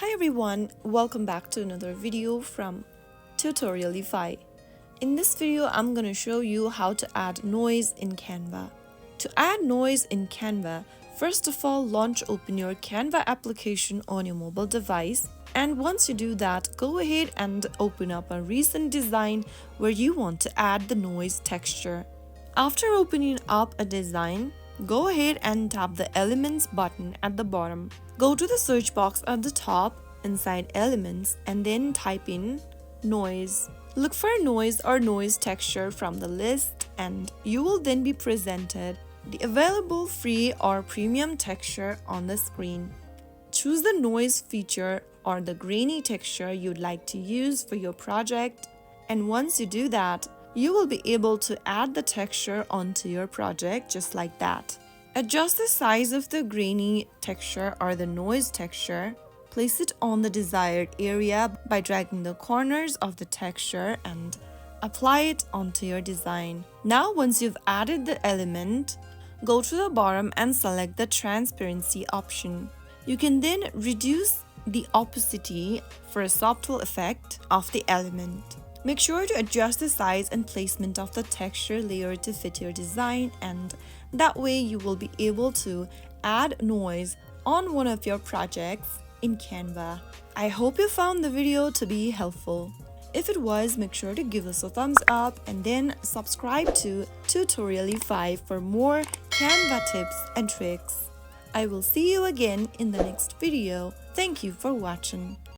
Hi everyone, welcome back to another video from Tutorialify. In this video, I'm going to show you how to add noise in Canva. To add noise in Canva, first of all, open your Canva application on your mobile device. And once you do that, go ahead and open up a recent design where you want to add the noise texture. After opening up a design, go ahead and tap the Elements button at the bottom. Go to the search box at the top inside Elements and then type in Noise. Look for noise or noise texture from the list and you will then be presented the available free or premium texture on the screen. Choose the noise feature or the grainy texture you'd like to use for your project, and once you do that, you will be able to add the texture onto your project just like that. Adjust the size of the grainy texture or the noise texture. Place it on the desired area by dragging the corners of the texture and apply it onto your design. Now once you've added the element, go to the bottom and select the transparency option. You can then reduce the opacity for a subtle effect of the element. Make sure to adjust the size and placement of the texture layer to fit your design, and that way you will be able to add noise on one of your projects in Canva. I hope you found the video to be helpful. If it was, make sure to give us a thumbs up and then subscribe to Tutorialify for more Canva tips and tricks. I will see you again in the next video. Thank you for watching.